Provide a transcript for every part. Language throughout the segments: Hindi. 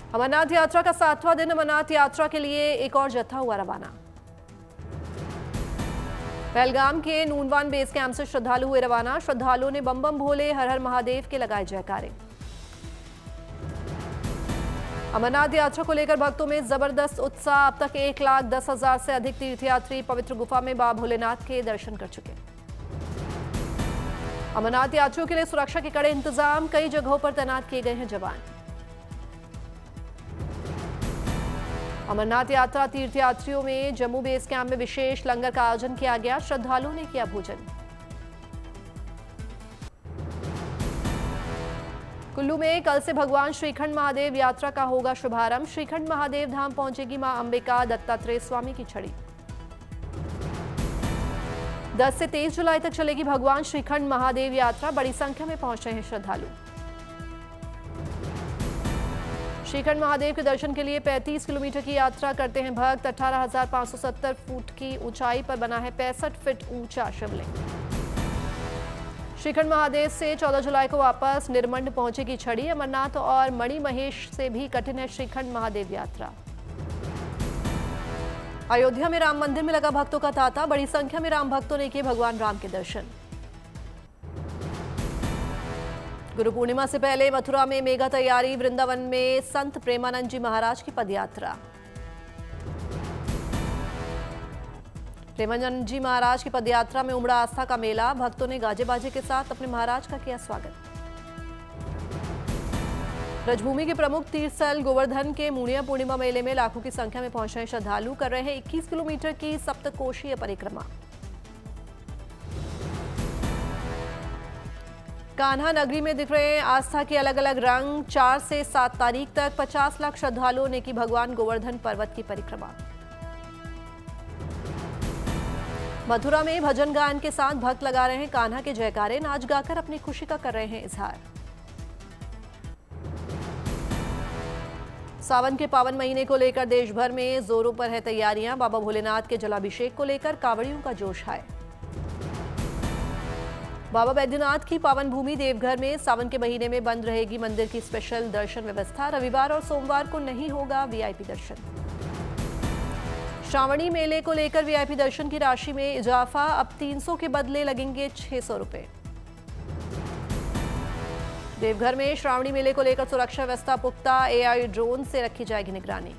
अमरनाथ यात्रा का 7वां दिन। अमरनाथ यात्रा के लिए एक और जत्था हुआ रवाना। पहलगाम के नूनवान बेस कैंप से श्रद्धालु हुए रवाना। श्रद्धालुओं ने बम बम भोले, हर हर महादेव के लगाए जयकारे। अमरनाथ यात्रा को लेकर भक्तों में जबरदस्त उत्साह। अब तक 1,10,000 से अधिक तीर्थयात्री पवित्र गुफा में बाबा भोलेनाथ के दर्शन कर चुके। अमरनाथ यात्रियों के लिए सुरक्षा के कड़े इंतजाम, कई जगहों पर तैनात किए गए हैं जवान। अमरनाथ यात्रा तीर्थयात्रियों में जम्मू बेस कैंप में विशेष लंगर का आयोजन किया गया। श्रद्धालुओं ने किया भोजन। कुल्लू में कल से भगवान श्रीखंड महादेव यात्रा का होगा शुभारंभ। श्रीखंड महादेव धाम पहुंचेगी मां अंबिका दत्तात्रेय स्वामी की छड़ी। 10 से 23 जुलाई तक चलेगी भगवान श्रीखंड महादेव यात्रा। बड़ी संख्या में पहुंच रहे हैं श्रद्धालु। श्रीखंड महादेव के दर्शन के लिए 35 किलोमीटर की यात्रा करते हैं भक्त। 18,570 फुट की ऊंचाई पर बना है 65 फीट ऊंचा शिवलिंग। श्रीखंड महादेव से 14 जुलाई को वापस निर्मंड पहुंचेगी छड़ी। अमरनाथ और मणिमहेश से भी कठिन है श्रीखंड महादेव यात्रा। अयोध्या में राम मंदिर में लगा भक्तों का तांता। बड़ी संख्या में राम भक्तों ने किए भगवान राम के दर्शन। गुरु पूर्णिमा से पहले मथुरा में मेगा तैयारी। वृंदावन में संत प्रेमानंद जी महाराज की पदयात्रा। प्रेमानंद जी महाराज की पदयात्रा में उमड़ा आस्था का मेला। भक्तों ने गाजे बाजे के साथ अपने महाराज का किया स्वागत। ब्रजभूमि के प्रमुख तीर्थस्थल गोवर्धन के मुनिया पूर्णिमा मेले में लाखों की संख्या में पहुंच रहे श्रद्धालु कर रहे हैं 21 किलोमीटर की सप्तकोशीय परिक्रमा। कान्हा नगरी में दिख रहे हैं आस्था के अलग अलग रंग। 4 से 7 तारीख तक 50 लाख श्रद्धालुओं ने की भगवान गोवर्धन पर्वत की परिक्रमा। मथुरा में भजन गायन के साथ भक्त लगा रहे हैं कान्हा के जयकारे। नाच गाकर अपनी खुशी का कर रहे हैं इजहार। सावन के पावन महीने को लेकर देश भर में जोरों पर है तैयारियां। बाबा भोलेनाथ के जलाभिषेक को लेकर कांवड़ियों का जोश है। बाबा बैद्यनाथ की पावन भूमि देवघर में सावन के महीने में बंद रहेगी मंदिर की स्पेशल दर्शन व्यवस्था। रविवार और सोमवार को नहीं होगा वीआईपी दर्शन। श्रावणी मेले को लेकर वीआईपी दर्शन की राशि में इजाफा। अब 300 के बदले लगेंगे 600 रुपए। देवघर में श्रावणी मेले को लेकर सुरक्षा व्यवस्था पुख्ता। एआई ड्रोन से रखी जाएगी निगरानी।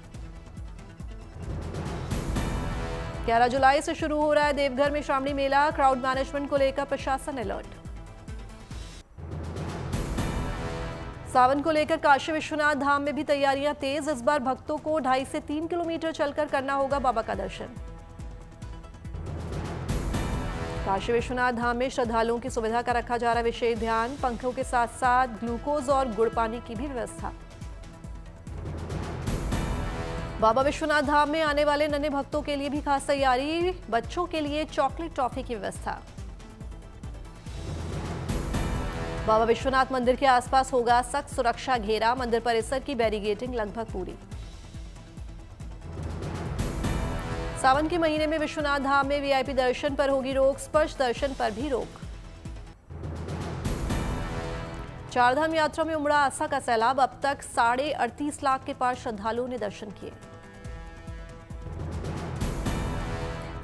11 जुलाई से शुरू हो रहा है देवघर में श्रावणी मेला। क्राउड मैनेजमेंट को लेकर प्रशासन अलर्ट। सावन को लेकर काशी विश्वनाथ धाम में भी तैयारियां तेज। इस बार भक्तों को 2.5 से 3 किलोमीटर चलकर करना होगा बाबा का दर्शन। काशी विश्वनाथ धाम में श्रद्धालुओं की सुविधा का रखा जा रहा है विशेष ध्यान। पंखों के साथ साथ ग्लूकोज और गुड़ पानी की भी व्यवस्था। बाबा विश्वनाथ धाम में आने वाले नन्हे भक्तों के लिए भी खास तैयारी। बच्चों के लिए चॉकलेट टॉफी की व्यवस्था। बाबा विश्वनाथ मंदिर के आसपास होगा सख्त सुरक्षा घेरा। मंदिर परिसर की बैरिगेटिंग लगभग पूरी। सावन के महीने में विश्वनाथ धाम में वीआईपी दर्शन पर होगी रोक। स्पर्श दर्शन पर भी रोक। चारधाम यात्रा में उमड़ा आस्था का सैलाब। अब तक 38.5 लाख के पार श्रद्धालुओं ने दर्शन किए।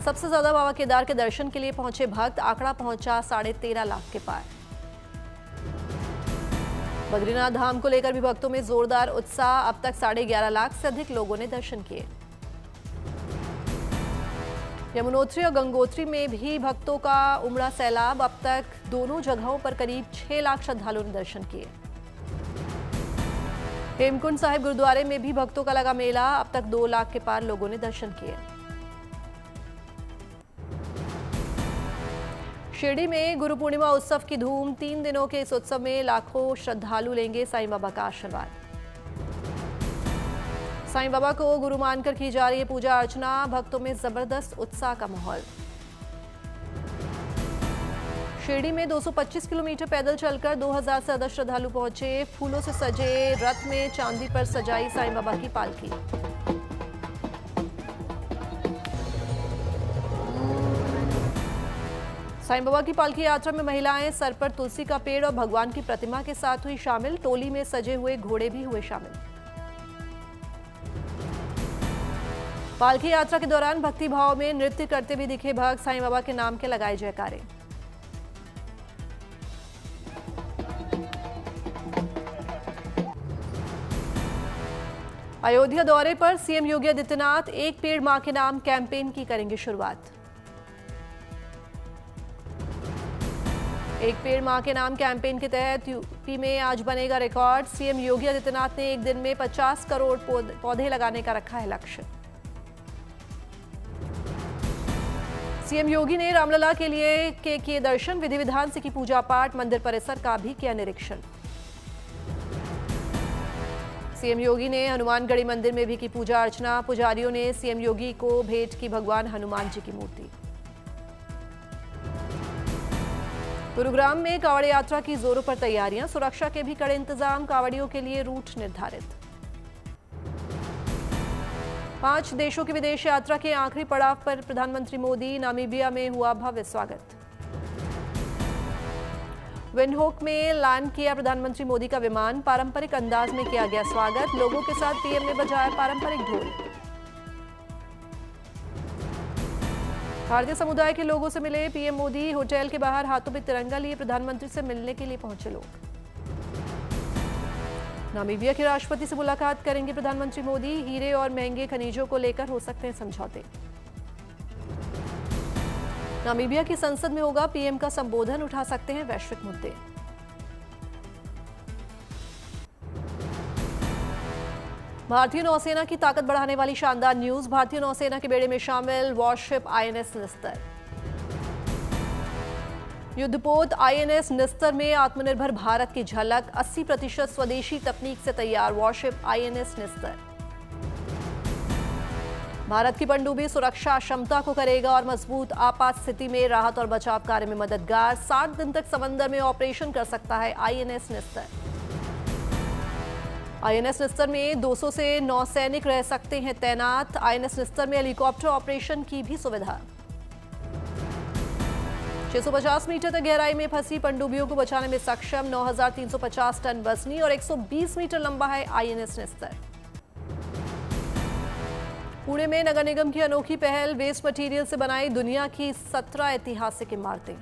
सबसे ज्यादा बाबा केदार के दर्शन के लिए पहुंचे भक्त। आंकड़ा पहुंचा 13.5 लाख के पार। बद्रीनाथ धाम को लेकर भी भक्तों में जोरदार उत्साह। अब तक 11.5 लाख से अधिक लोगों ने दर्शन किए। यमुनोत्री और गंगोत्री में भी भक्तों का उमड़ा सैलाब। अब तक दोनों जगहों पर करीब 6 लाख श्रद्धालुओं ने दर्शन किए। हेमकुंड साहिब गुरुद्वारे में भी भक्तों का लगा मेला। अब तक 2 लाख के पार लोगों ने दर्शन किए। शिरडी में गुरु पूर्णिमा उत्सव की धूम। 3 दिनों के इस उत्सव में लाखों श्रद्धालु लेंगे साईं बाबा का आशीर्वाद। साईं बाबा को गुरु मानकर की जा रही है पूजा अर्चना। भक्तों में जबरदस्त उत्साह का माहौल। शिरडी में 225 किलोमीटर पैदल चलकर 2000 से ज्यादा श्रद्धालु पहुंचे। फूलों से सजे रथ में चांदी पर सजाई साईं बाबा की पालकी। साईं बाबा की पालकी यात्रा में महिलाएं सर पर तुलसी का पेड़ और भगवान की प्रतिमा के साथ हुई शामिल। टोली में सजे हुए घोड़े भी हुए शामिल। पालकी यात्रा के दौरान भक्ति भाव में नृत्य करते भी दिखे भक्त, साईं बाबा के नाम के लगाए जयकारे। अयोध्या दौरे पर सीएम योगी आदित्यनाथ एक पेड़ मां के नाम कैंपेन की करेंगे शुरुआत। एक पेड़ मां के नाम कैंपेन के तहत यूपी में आज बनेगा रिकॉर्ड। सीएम योगी आदित्यनाथ ने एक दिन में 50 करोड़ पौधे लगाने का रखा है लक्ष्य। सीएम योगी ने रामलला के लिए किए दर्शन, विधि विधान से की पूजा पाठ, मंदिर परिसर का भी किया निरीक्षण। सीएम योगी ने हनुमानगढ़ी मंदिर में भी की पूजा अर्चना। पुजारियों ने सीएम योगी को भेंट की भगवान हनुमान जी की मूर्ति। गुरुग्राम में कांवड़ यात्रा की जोरों पर तैयारियां, सुरक्षा के भी कड़े इंतजाम, कांवड़ियों के लिए रूट निर्धारित। 5 देशों की विदेश यात्रा के आखिरी पड़ाव पर प्रधानमंत्री मोदी, नामीबिया में हुआ भव्य स्वागत। विंडहोक में लैंड किया प्रधानमंत्री मोदी का विमान, पारंपरिक अंदाज में किया गया स्वागत। लोगों के साथ पीएम ने बजाया पारंपरिक ढोल। भारतीय समुदाय के लोगों से मिले पीएम मोदी, होटल के बाहर हाथों में तिरंगा लिए प्रधानमंत्री से मिलने के लिए पहुंचे लोग। नामीबिया के राष्ट्रपति से मुलाकात करेंगे प्रधानमंत्री मोदी, हीरे और महंगे खनिजों को लेकर हो सकते हैं समझौते। नामीबिया की संसद में होगा पीएम का संबोधन, उठा सकते हैं वैश्विक मुद्दे। भारतीय नौसेना की ताकत बढ़ाने वाली शानदार न्यूज, भारतीय नौसेना के बेड़े में शामिल वॉरशिप आईएनएस निस्तर। युद्धपोत आईएनएस निस्तर में आत्मनिर्भर भारत की झलक, 80% स्वदेशी तकनीक से तैयार वॉरशिप आईएनएस निस्तर। भारत की पनडुब्बी सुरक्षा क्षमता को करेगा और मजबूत, आपात स्थिति में राहत और बचाव कार्य में मददगार। 60 दिन तक समंदर में ऑपरेशन कर सकता है आईएनएस निस्तर। आईएनएस निस्तर में 200 से 9 सैनिक रह सकते हैं तैनात। आईएनएस निस्तर में हेलीकॉप्टर ऑपरेशन की भी सुविधा। 650 मीटर तक गहराई में फंसी पनडुब्बियों को बचाने में सक्षम। 9350 टन वजनी और 120 मीटर लंबा है आईएनएस निस्तर। पुणे में नगर निगम की अनोखी पहल, वेस्ट मटेरियल से बनाई दुनिया की 17 ऐतिहासिक इमारतें।